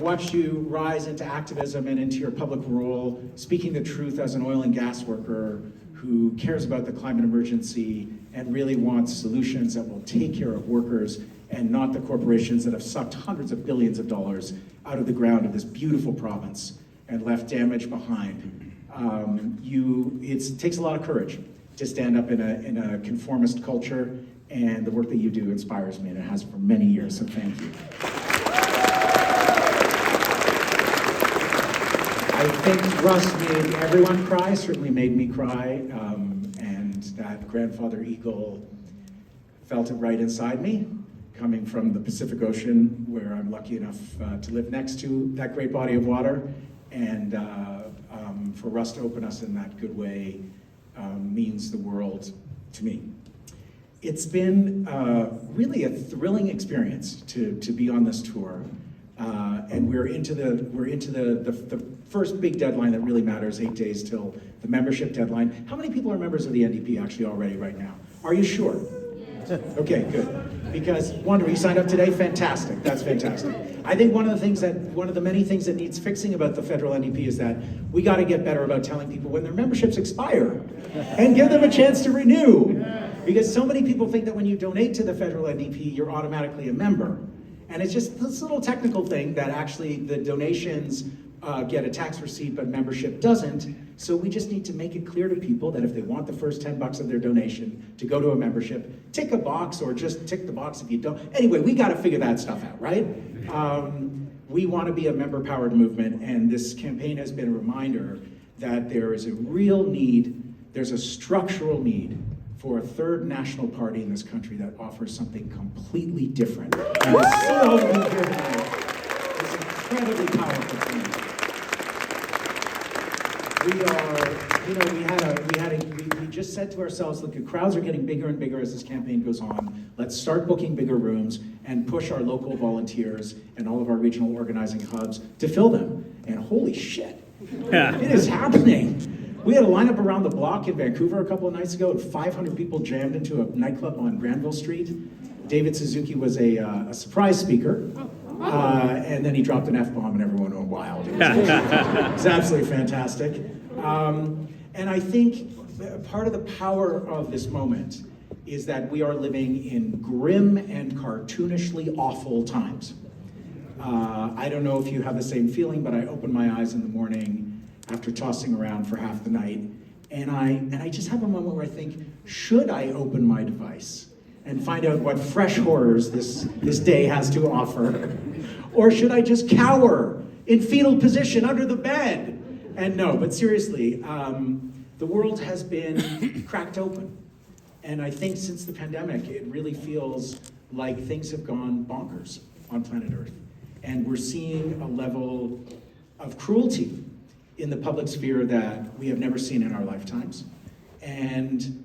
watched you rise into activism and into your public role, speaking the truth as an oil and gas worker who cares about the climate emergency and really wants solutions that will take care of workers and not the corporations that have sucked hundreds of billions of dollars out of the ground of this beautiful province and left damage behind. It takes a lot of courage to stand up in a conformist culture, and the work that you do inspires me, and it has for many years, so thank you. I think Russ made everyone cry, certainly made me cry, and that grandfather eagle felt it right inside me, coming from the Pacific Ocean, where I'm lucky enough to live next to that great body of water, and for Russ to open us in that good way means the world to me. It's been really a thrilling experience to be on this tour, and we're into the first big deadline that really matters, 8 days till the membership deadline. How many people are members of the NDP actually already right now? Are you sure? Okay, good. Because wonder, you signed up today? Fantastic. That's fantastic. I think one of the many things that needs fixing about the federal NDP is that we got to get better about telling people when their memberships expire and give them a chance to renew. Because so many people think that when you donate to the federal NDP, you're automatically a member. And it's just this little technical thing that actually the donations get a tax receipt, but membership doesn't. So we just need to make it clear to people that if they want the first $10 of their donation to go to a membership, tick a box or just tick the box if you don't. Anyway, we got to figure that stuff out, right? We want to be a member-powered movement, and this campaign has been a reminder that there is a real need, there's a structural need for a third national party in this country that offers something completely different. And to see all of you here tonight is incredibly powerful for me. We just said to ourselves, look, the crowds are getting bigger and bigger as this campaign goes on. Let's start booking bigger rooms and push our local volunteers and all of our regional organizing hubs to fill them. And holy shit, it is happening. We had a lineup around the block in Vancouver a couple of nights ago, and 500 people jammed into a nightclub on Granville Street. David Suzuki was a surprise speaker. And then he dropped an F-bomb and everyone went wild. It was absolutely fantastic. And I think part of the power of this moment is that we are living in grim and cartoonishly awful times. I don't know if you have the same feeling, but I open my eyes in the morning after tossing around for half the night, and I just have a moment where I think, should I open my device and find out what fresh horrors this day has to offer? Or should I just cower in fetal position under the bed? And no, but seriously, the world has been cracked open. And I think since the pandemic, it really feels like things have gone bonkers on planet Earth. And we're seeing a level of cruelty in the public sphere that we have never seen in our lifetimes. And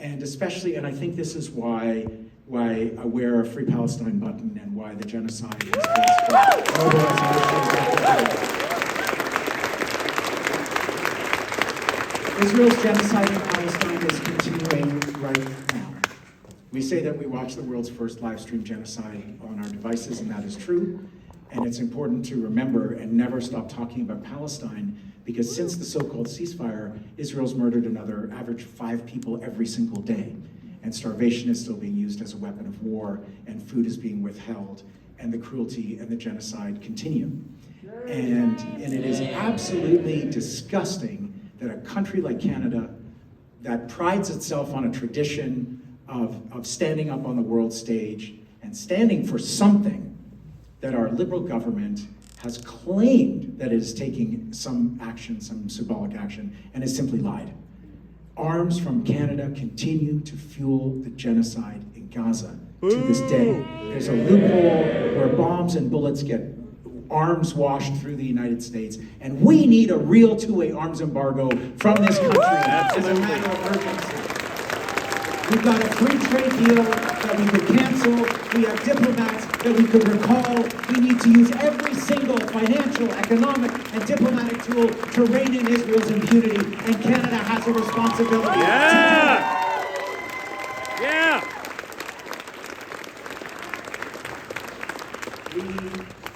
especially, and I think this is why I wear a Free Palestine button and why the genocide is Israel's genocide in Palestine is continuing right now. We say that we watch the world's first live stream genocide on our devices, and that is true. And it's important to remember and never stop talking about Palestine, because since the so-called ceasefire, Israel's murdered another average 5 people every single day. And starvation is still being used as a weapon of war, and food is being withheld, and the cruelty and the genocide continue. And it is absolutely disgusting that a country like Canada, that prides itself on a tradition of standing up on the world stage and standing for something, that our Liberal government has claimed that it is taking some action, some symbolic action, and has simply lied. Arms from Canada continue to fuel the genocide in Gaza to this day. There's a loophole where bombs and bullets get arms washed through the United States, and we need a real two-way arms embargo from this country as a matter of urgency. We've got a free trade deal that we could cancel. We have diplomats that we could recall. We need to use every single financial, economic, and diplomatic tool to rein in Israel's impunity, and Canada has a responsibility to do it.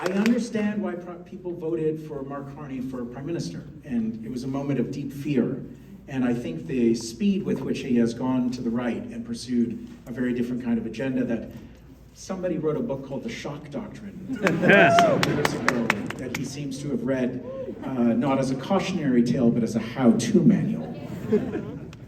I understand understand why people voted for Mark Carney for Prime Minister, and it was a moment of deep fear. And I think the speed with which he has gone to the right and pursued a very different kind of agenda that somebody wrote a book called The Shock Doctrine some years ago that he seems to have read not as a cautionary tale, but as a how-to manual.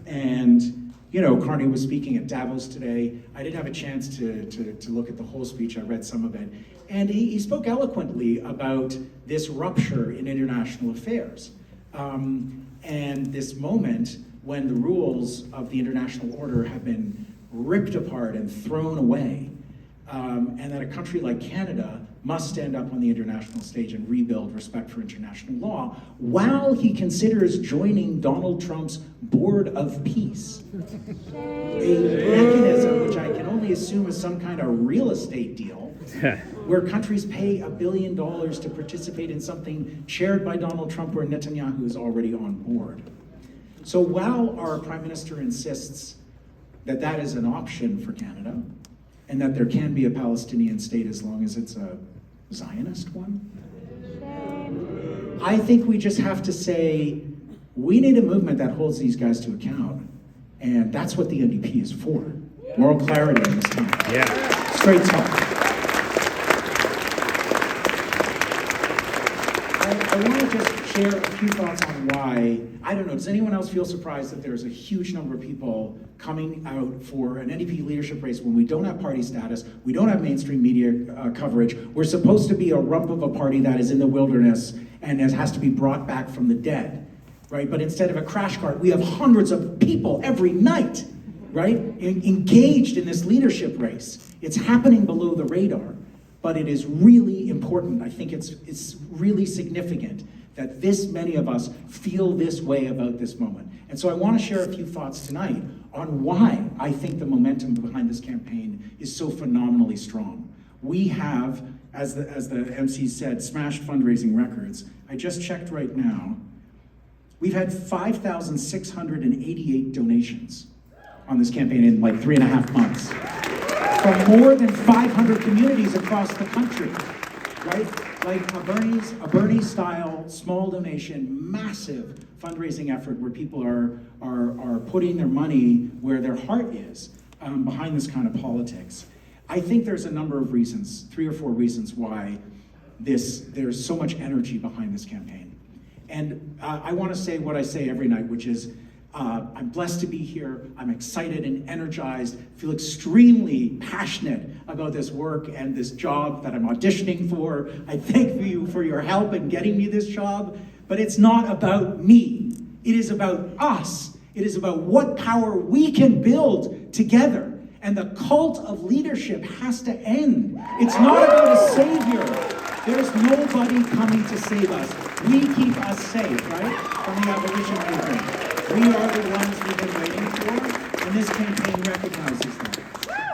And, you know, Carney was speaking at Davos today. I didn't have a chance to look at the whole speech. I read some of it. And he spoke eloquently about this rupture in international affairs. And this moment when the rules of the international order have been ripped apart and thrown away, and that a country like Canada must stand up on the international stage and rebuild respect for international law, while he considers joining Donald Trump's Board of Peace. A mechanism which I can only assume is some kind of real estate deal, where countries pay $1 billion to participate in something chaired by Donald Trump where Netanyahu is already on board. So while our Prime Minister insists that that is an option for Canada, and that there can be a Palestinian state as long as it's a Zionist one, I think we just have to say, we need a movement that holds these guys to account. And that's what the NDP is for. Moral clarity in this time. Yeah. Straight talk. I want to just share a few thoughts on why, I don't know, does anyone else feel surprised that there's a huge number of people coming out for an NDP leadership race when we don't have party status, we don't have mainstream media coverage, we're supposed to be a rump of a party that is in the wilderness and has to be brought back from the dead, right? But instead of a crash cart, we have hundreds of people every night, right? Engaged in this leadership race. It's happening below the radar. But it is really important. I think it's really significant that this many of us feel this way about this moment. And so I want to share a few thoughts tonight on why I think the momentum behind this campaign is so phenomenally strong. We have, as the MC said, smashed fundraising records. I just checked right now. We've had 5,688 donations on this campaign in like 3.5 months. From more than 500 communities across the country, right? Like a Bernie-style small donation, massive fundraising effort where people are putting their money where their heart is behind this kind of politics. I think there's a number of reasons, 3 or 4 reasons why there's so much energy behind this campaign. And I want to say what I say every night, which is, I'm blessed to be here. I'm excited and energized, feel extremely passionate about this work and this job that I'm auditioning for. I thank you for your help in getting me this job, but it's not about me. It is about us. It is about what power we can build together. And the cult of leadership has to end. It's not about a savior. There's nobody coming to save us. We keep us safe, right? From the abolition movement. We are the ones we've been waiting for, and this campaign recognizes that.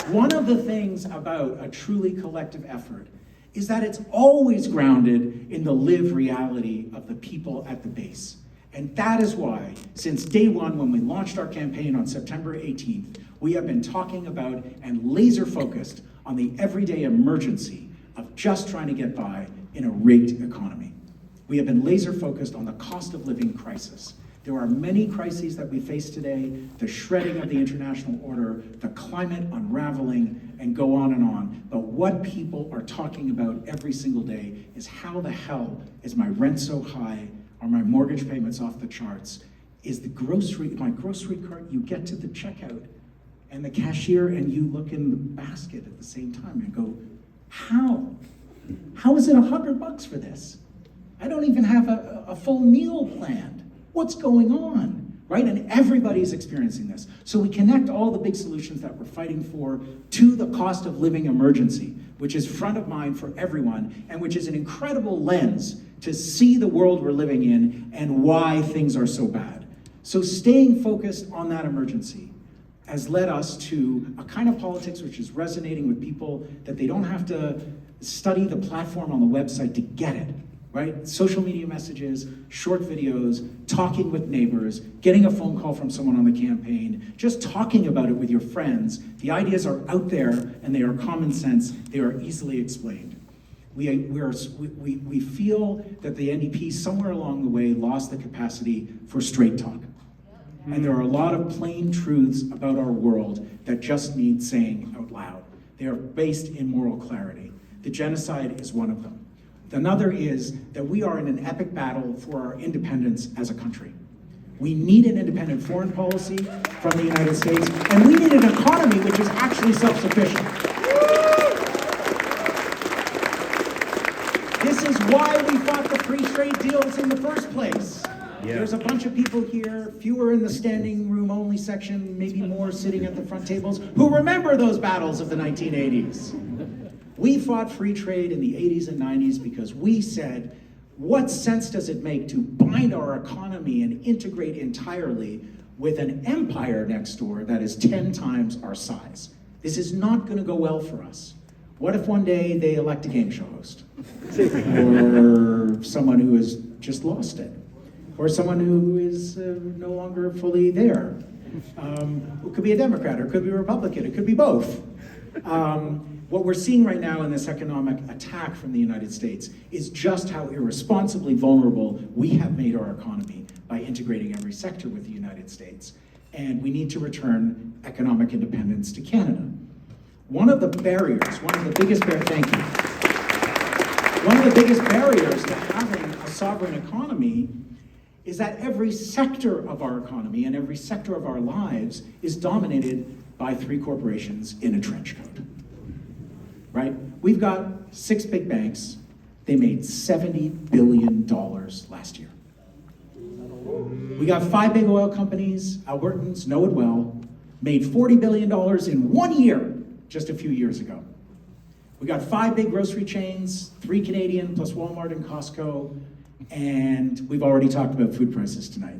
One of the things about a truly collective effort is that it's always grounded in the lived reality of the people at the base. And that is why, since day one, when we launched our campaign on September 18th, we have been talking about and laser focused on the everyday emergency of just trying to get by in a rigged economy. We have been laser focused on the cost of living crisis. There are many crises that we face today, the shredding of the international order, the climate unraveling, and go on and on. But what people are talking about every single day is how the hell is my rent so high, are my mortgage payments off the charts, is my grocery cart, you get to the checkout and the cashier and you look in the basket at the same time and go, how? How is it $100 for this? I don't even have a full meal planned. What's going on, right? And everybody's experiencing this. So we connect all the big solutions that we're fighting for to the cost of living emergency, which is front of mind for everyone, and which is an incredible lens to see the world we're living in and why things are so bad. So staying focused on that emergency has led us to a kind of politics which is resonating with people that they don't have to study the platform on the website to get it. Right? Social media messages, short videos, talking with neighbors, getting a phone call from someone on the campaign, just talking about it with your friends. The ideas are out there and they are common sense. They are easily explained. We feel that the NDP somewhere along the way lost the capacity for straight talk. And there are a lot of plain truths about our world that just need saying out loud. They are based in moral clarity. The genocide is one of them. Another is that we are in an epic battle for our independence as a country. We need an independent foreign policy from the United States, and we need an economy which is actually self-sufficient. This is why we fought the free trade deals in the first place. Yeah. There's a bunch of people here, fewer in the standing room only section, maybe more sitting at the front tables, who remember those battles of the 1980s. We fought free trade in the 80s and 90s because we said, what sense does it make to bind our economy and integrate entirely with an empire next door that is 10 times our size? This is not going to go well for us. What if one day they elect a game show host? Or someone who has just lost it? Or someone who is no longer fully there? It could be a Democrat, or it could be a Republican, it could be both. What we're seeing right now in this economic attack from the United States is just how irresponsibly vulnerable we have made our economy by integrating every sector with the United States. And we need to return economic independence to Canada. One of the barriers, one of the biggest barriers to having a sovereign economy is that every sector of our economy and every sector of our lives is dominated by 3 corporations in a trench coat. Right? We've got 6 big banks. They made $70 billion last year. We got 5 big oil companies. Albertans know it well. Made $40 billion in 1 year just a few years ago. We got 5 big grocery chains, 3 Canadian plus Walmart and Costco, and we've already talked about food prices tonight.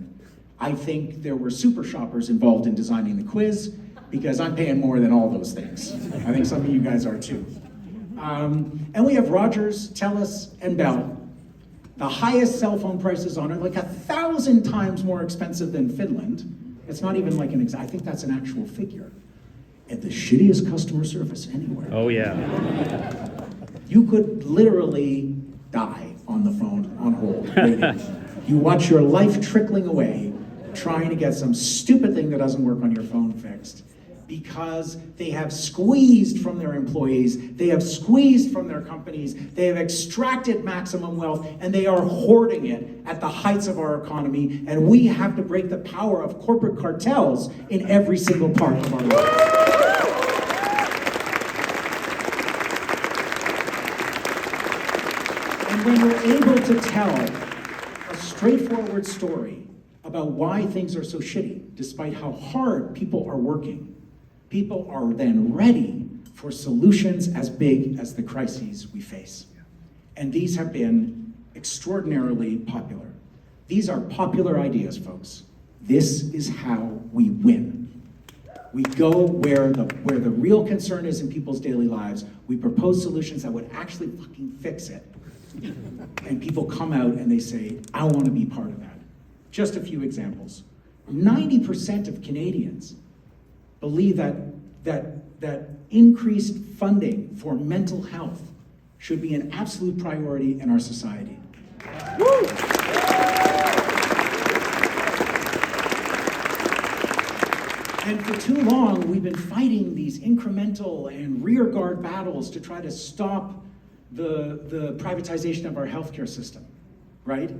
I think there were super shoppers involved in designing the quiz because I'm paying more than all those things. I think some of you guys are too. And we have Rogers, TELUS, and Bell. The highest cell phone prices on it, like 1,000 times more expensive than Finland. It's not even like I think that's an actual figure. And the shittiest customer service anywhere. Oh yeah. You could literally die on the phone, on hold, waiting. You watch your life trickling away, trying to get some stupid thing that doesn't work on your phone fixed. Because they have squeezed from their employees, they have squeezed from their companies, they have extracted maximum wealth, and they are hoarding it at the heights of our economy, and we have to break the power of corporate cartels in every single part of our life. And when we're able to tell a straightforward story about why things are so shitty, despite how hard people are working, people are then ready for solutions as big as the crises we face. And these have been extraordinarily popular. These are popular ideas, folks. This is how we win. We go where the real concern is in people's daily lives. We propose solutions that would actually fucking fix it. And people come out and they say, I want to be part of that. Just a few examples. 90% of Canadians believe that increased funding for mental health should be an absolute priority in our society. Woo! And for too long, we've been fighting these incremental and rearguard battles to try to stop the privatization of our healthcare system, right?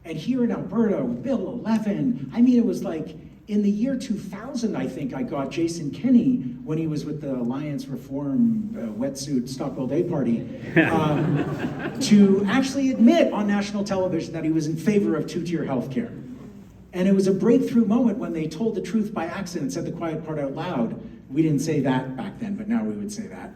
And here in Alberta, with Bill 11, I mean, it was like, in the year 2000, I think I got Jason Kenney, when he was with the Alliance Reform Wetsuit Stockwell Day Party, to actually admit on national television that he was in favor of 2-tier healthcare. And it was a breakthrough moment when they told the truth by accident and said the quiet part out loud. We didn't say that back then, but now we would say that.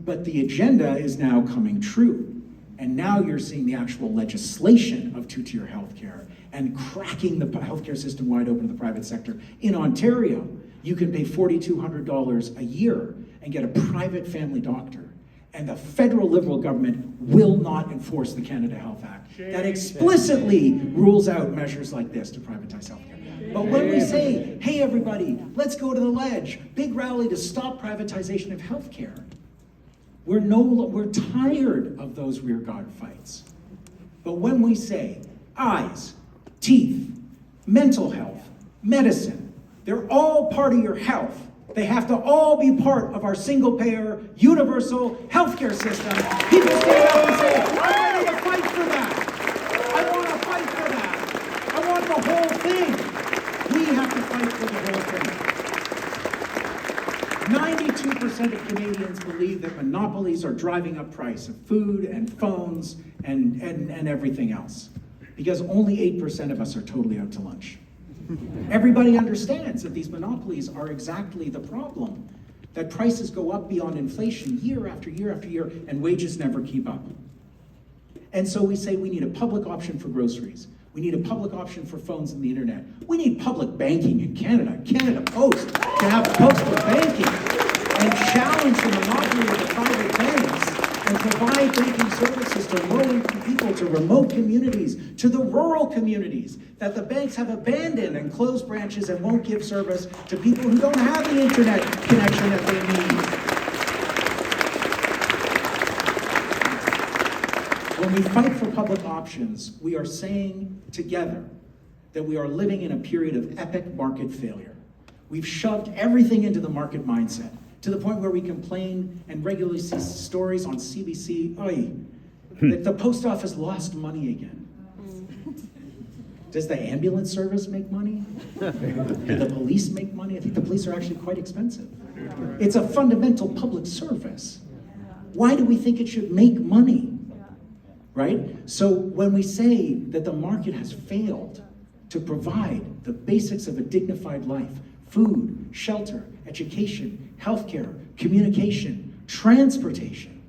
But the agenda is now coming true. And now you're seeing the actual legislation of 2-tier healthcare and cracking the healthcare system wide open to the private sector. In Ontario, you can pay $4,200 a year and get a private family doctor. And the federal Liberal government will not enforce the Canada Health Act that explicitly rules out measures like this to privatize healthcare. But when we say, hey everybody, let's go to the ledge, big rally to stop privatization of healthcare, We're tired of those rearguard fights. But when we say eyes, teeth, mental health, medicine, they're all part of your health. They have to all be part of our single-payer, universal healthcare system. People stand up and say, I want to fight for that. I want to fight for that. I want the whole thing. We have to fight for the whole thing. 92% of Canadians believe that monopolies are driving up price of food and phones and everything else, because only 8% of us are totally out to lunch. Everybody understands that these monopolies are exactly the problem, that prices go up beyond inflation year after year after year, and wages never keep up. And so we say we need a public option for groceries. We need a public option for phones and the internet. We need public banking in Canada. Canada Post can have postal banking and challenge the monopoly of the private banks and provide banking services to low-income people, to remote communities, to the rural communities that the banks have abandoned and closed branches and won't give service to people who don't have the internet connection that they need. When we fight for public options, we are saying together that we are living in a period of epic market failure. We've shoved everything into the market mindset, to the point where we complain and regularly see stories on CBC, that the post office lost money again. Does the ambulance service make money? Do the police make money? I think the police are actually quite expensive. It's a fundamental public service. Why do we think it should make money? Right? So when we say that the market has failed to provide the basics of a dignified life, food, shelter, education, healthcare, communication, transportation,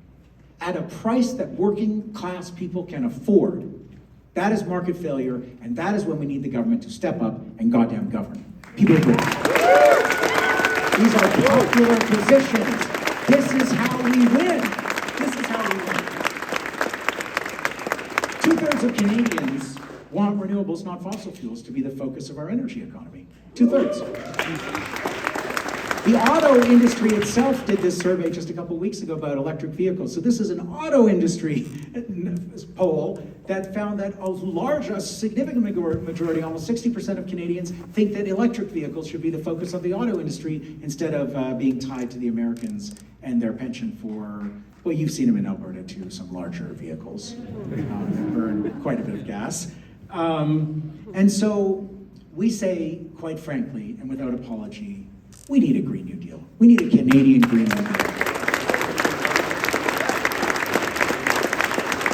at a price that working class people can afford, that is market failure, and that is when we need the government to step up and goddamn govern. People agree. These are popular positions. This is how we win. This is how we win. 2/3 of Canadians want renewables, not fossil fuels, to be the focus of our energy economy. 2/3. The auto industry itself did this survey just a couple weeks ago about electric vehicles. So this is an auto industry poll that found that a significant majority, almost 60% of Canadians, think that electric vehicles should be the focus of the auto industry instead of being tied to the Americans and their penchant for, well, you've seen them in Alberta too, some larger vehicles that burn quite a bit of gas. And so we say, quite frankly, and without apology, we need a Green New Deal. We need a Canadian Green New Deal.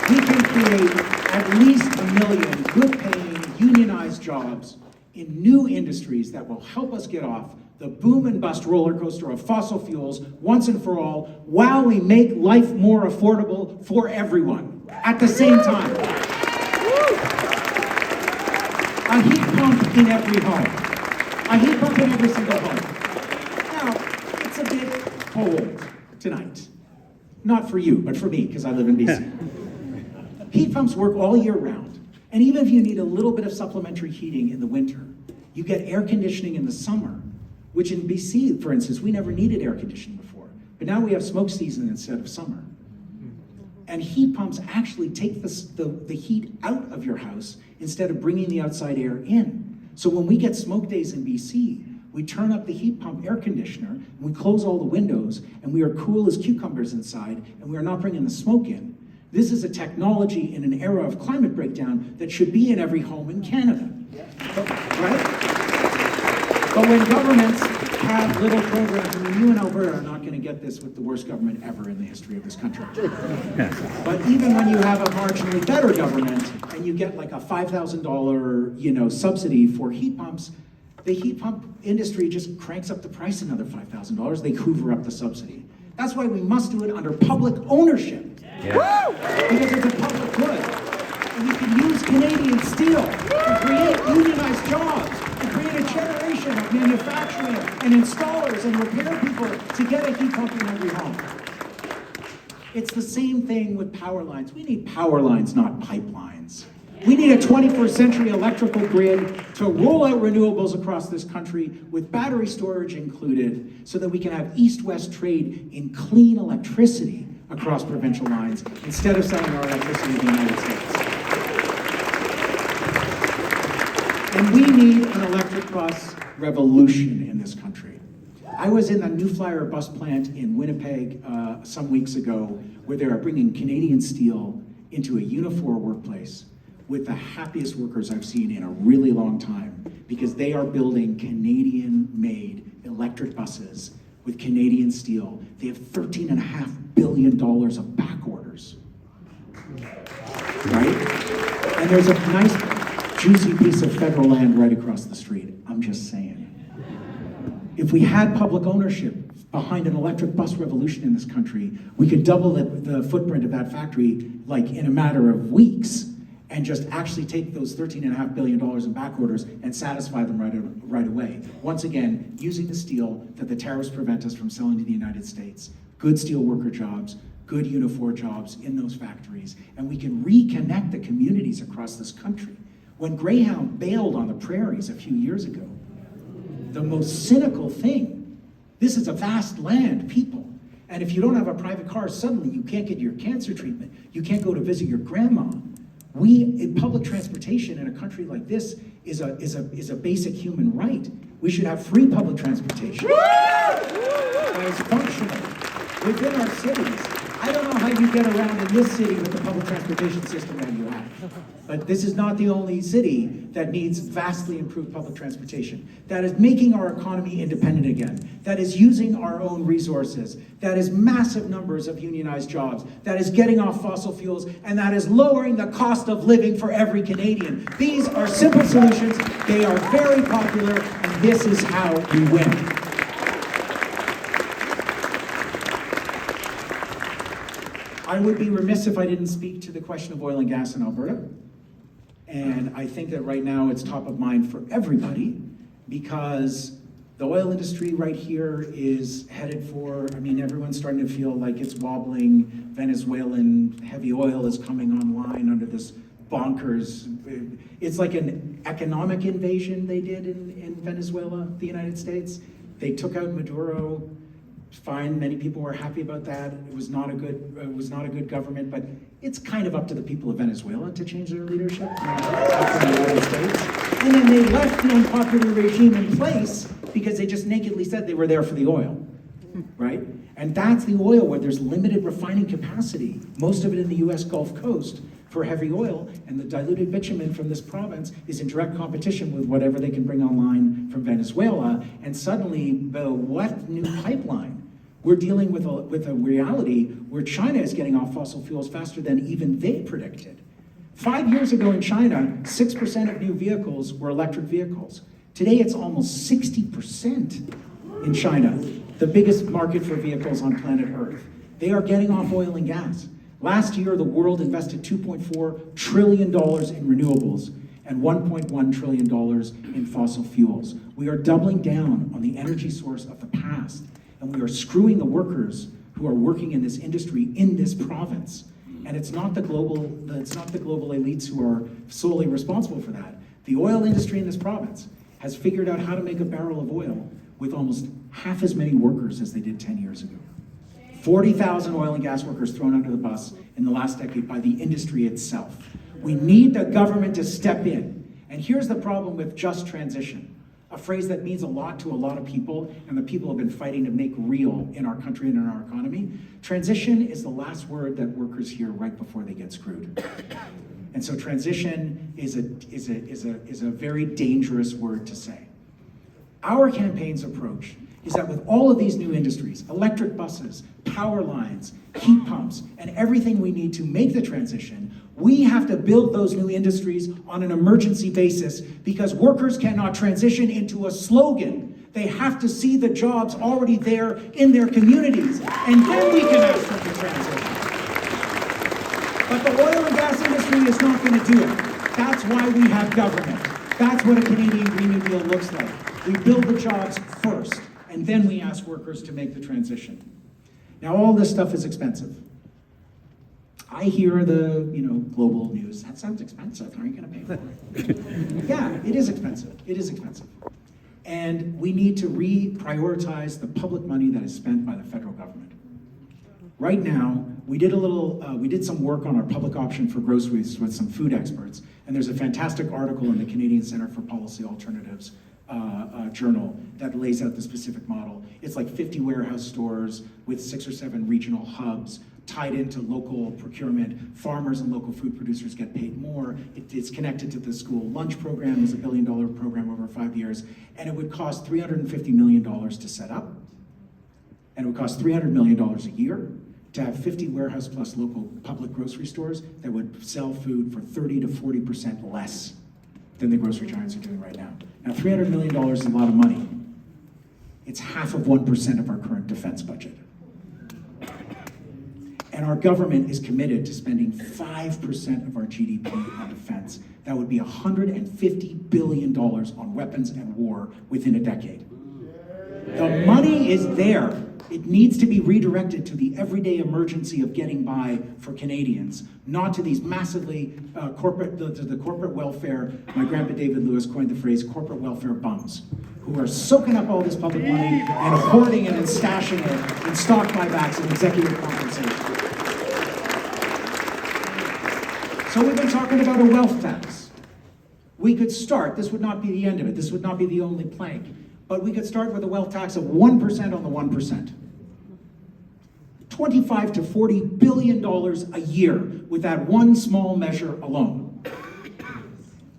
We can create at least 1 million good-paying, unionized jobs in new industries that will help us get off the boom and bust roller coaster of fossil fuels once and for all, while we make life more affordable for everyone at the same time. A heat pump in every home. A heat pump in every single home. Now, it's a bit cold tonight. Not for you, but for me, because I live in BC. Heat pumps work all year round. And even if you need a little bit of supplementary heating in the winter, you get air conditioning in the summer, which in BC, for instance, we never needed air conditioning before. But now we have smoke season instead of summer. And heat pumps actually take the heat out of your house instead of bringing the outside air in. So when we get smoke days in BC, we turn up the heat pump air conditioner, and we close all the windows, and we are cool as cucumbers inside, and we are not bringing the smoke in. This is a technology in an era of climate breakdown that should be in every home in Canada, right? But when governments have little programs, I mean, you in Alberta are not going to get this with the worst government ever in the history of this country. But even when you have a marginally better government, and you get like a $5,000, subsidy for heat pumps, the heat pump industry just cranks up the price another $5,000. They hoover up the subsidy. That's why we must do it under public ownership. Yeah. Because it's a public good. And we can use Canadian steel to create unionized jobs, to create a generation of manufacturing and installers and repair people to get a heat pump in every home. It's the same thing with power lines. We need power lines, not pipelines. We need a 21st century electrical grid to roll out renewables across this country with battery storage included so that we can have east-west trade in clean electricity across provincial lines instead of selling our electricity to the United States. And we need an electric bus revolution in this country. I was in a New Flyer bus plant in Winnipeg some weeks ago where they are bringing Canadian steel into a Unifor workplace with the happiest workers I've seen in a really long time, because they are building Canadian-made electric buses with Canadian steel. They have $13.5 billion of back orders, right? And there's a nice, juicy piece of federal land right across the street. I'm just saying. If we had public ownership behind an electric bus revolution in this country, we could double the footprint of that factory like in a matter of weeks, and just actually take those $13.5 billion in back orders and satisfy them right away. Once again, using the steel that the tariffs prevent us from selling to the United States. Good steel worker jobs, good Unifor jobs in those factories, and we can reconnect the communities across this country. When Greyhound bailed on the prairies a few years ago, the most cynical thing, this is a vast land, people. And if you don't have a private car, suddenly you can't get your cancer treatment. You can't go to visit your grandma. In public transportation in a country like this is a basic human right. We should have free public transportation. That is functional within our cities. I don't know how you get around in this city with the public transportation system that you have. But this is not the only city that needs vastly improved public transportation, that is making our economy independent again, that is using our own resources, that is massive numbers of unionized jobs, that is getting off fossil fuels, and that is lowering the cost of living for every Canadian. These are simple solutions, they are very popular, and this is how we win. I would be remiss if I didn't speak to the question of oil and gas in Alberta. And I think that right now it's top of mind for everybody, because the oil industry right here is headed for, everyone's starting to feel like it's wobbling. Venezuelan heavy oil is coming online under this bonkers, it's like an economic invasion they did in Venezuela, the United States. They took out Maduro. Fine, many people were happy about that. It was not a good government, but it's kind of up to the people of Venezuela to change their leadership, not up to the United States. And then they left the unpopular regime in place because they just nakedly said they were there for the oil, right? And that's the oil where there's limited refining capacity, most of it in the US Gulf Coast for heavy oil, and the diluted bitumen from this province is in direct competition with whatever they can bring online from Venezuela, and suddenly, what new pipeline? We're dealing with a reality where China is getting off fossil fuels faster than even they predicted. 5 years ago in China, 6% of new vehicles were electric vehicles. Today it's almost 60% in China, the biggest market for vehicles on planet Earth. They are getting off oil and gas. Last year, the world invested $2.4 trillion in renewables and $1.1 trillion in fossil fuels. We are doubling down on the energy source of the past, and we are screwing the workers who are working in this industry in this province. And it's not the global elites who are solely responsible for that. The oil industry in this province has figured out how to make a barrel of oil with almost half as many workers as they did 10 years ago. 40,000 oil and gas workers thrown under the bus in the last decade by the industry itself. We need the government to step in. And here's the problem with just transition, a phrase that means a lot to a lot of people, and the people have been fighting to make real in our country and in our economy. Transition is the last word that workers hear right before they get screwed. And so transition is a very dangerous word to say. Our campaign's approach is that with all of these new industries, electric buses, power lines, heat pumps, and everything we need to make the transition, we have to build those new industries on an emergency basis, because workers cannot transition into a slogan. They have to see the jobs already there in their communities, and then we can ask them to transition. But the oil and gas industry is not going to do it. That's why we have government. That's what a Canadian Green New Deal looks like. We build the jobs first, and then we ask workers to make the transition. Now, all this stuff is expensive. I hear the, global news. That sounds expensive. How are you going to pay for it? Yeah, it is expensive. It is expensive. And we need to reprioritize the public money that is spent by the federal government. Right now, we did some work on our public option for groceries with some food experts, and there's a fantastic article in the Canadian Centre for Policy Alternatives journal that lays out the specific model. It's like 50 warehouse stores with 6 or 7 regional hubs tied into local procurement. Farmers and local food producers get paid more. It's connected to the school lunch program. It's a $1 billion program over 5 years, and it would cost $350 million to set up, and it would cost $300 million a year to have 50 warehouse plus local public grocery stores that would sell food for 30 to 40% less than the grocery giants are doing right now. Now, $300 million is a lot of money. It's half of 1% of our current defense budget. And our government is committed to spending 5% of our GDP on defense. That would be $150 billion on weapons and war within a decade. The money is there. It needs to be redirected to the everyday emergency of getting by for Canadians, not to these massively the corporate welfare. My grandpa David Lewis coined the phrase corporate welfare bums, who are soaking up all this public money and hoarding it and stashing it in stock buybacks and executive compensation. So we've been talking about a wealth tax. We could start, this would not be the end of it, this would not be the only plank, but we could start with a wealth tax of 1% on the 1%. $25 to $40 billion a year with that one small measure alone.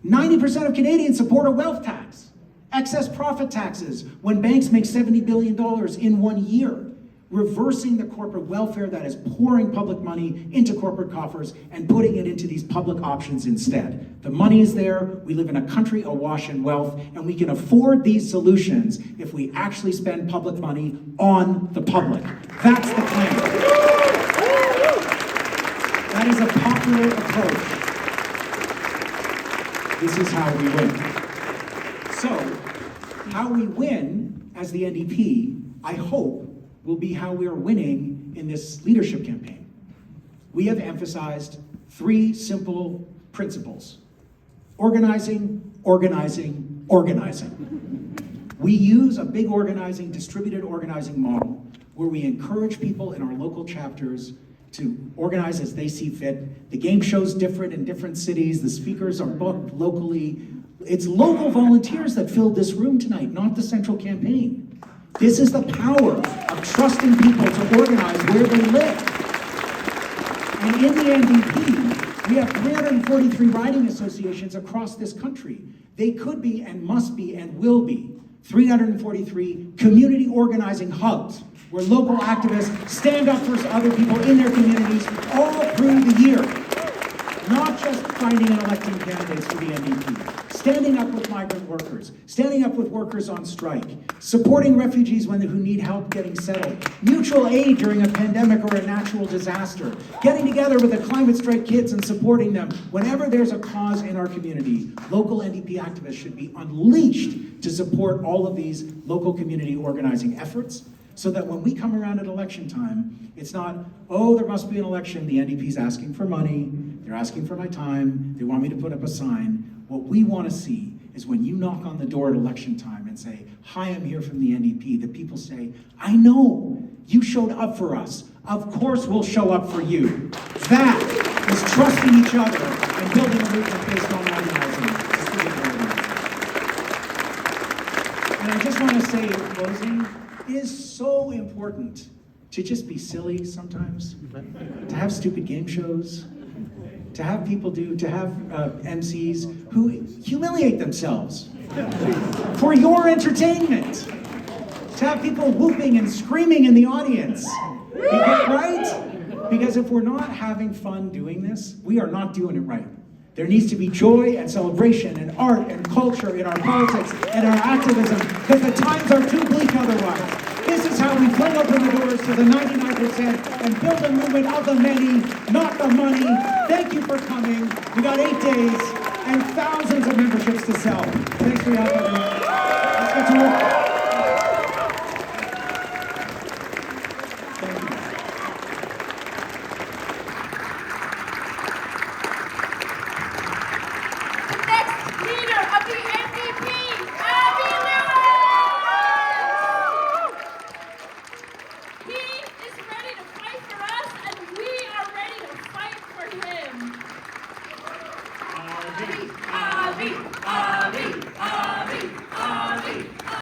90% of Canadians support a wealth tax. Excess profit taxes when banks make $70 billion in 1 year. Reversing the corporate welfare that is pouring public money into corporate coffers and putting it into these public options instead. The money is there, we live in a country awash in wealth, and we can afford these solutions if we actually spend public money on the public. That's the plan. That is a popular approach. This is how we win. So, how we win as the NDP, I hope, will be how we are winning in this leadership campaign. We have emphasized 3 simple principles: organizing, organizing, organizing. We use a big organizing, distributed organizing model where we encourage people in our local chapters to organize as they see fit. The game show's different in different cities. The speakers are booked locally. It's local volunteers that filled this room tonight, not the central campaign. This is the power of trusting people to organize where they live. And in the NDP, we have 343 riding associations across this country. They could be and must be and will be 343 community organizing hubs where local activists stand up for other people in their communities all through the year. Not just finding and electing candidates for the NDP. Standing up with migrant workers, standing up with workers on strike, supporting refugees who need help getting settled, mutual aid during a pandemic or a natural disaster, getting together with the climate strike kids and supporting them. Whenever there's a cause in our community, local NDP activists should be unleashed to support all of these local community organizing efforts, so that when we come around at election time, it's not, oh, there must be an election, the NDP's asking for money, they're asking for my time, they want me to put up a sign. What we want to see is when you knock on the door at election time and say, hi, I'm here from the NDP, that people say, I know, you showed up for us. Of course we'll show up for you. That is trusting each other and building a movement based on organizing. And I just want to say in closing, it is so important to just be silly sometimes, to have stupid game shows, to have people to have MCs who humiliate themselves for your entertainment, to have people whooping and screaming in the audience, right? Because if we're not having fun doing this, we are not doing it right. There needs to be joy and celebration and art and culture in our politics and our activism, because the times are too bleak otherwise. This is how we fling open the doors to the 99% and build a movement of the many, not the money. Thank you for coming. We got 8 days and thousands of memberships to sell. Thanks for your help, everyone. Let's get to work. He is ready to fight for us. Avi, Avi, Avi.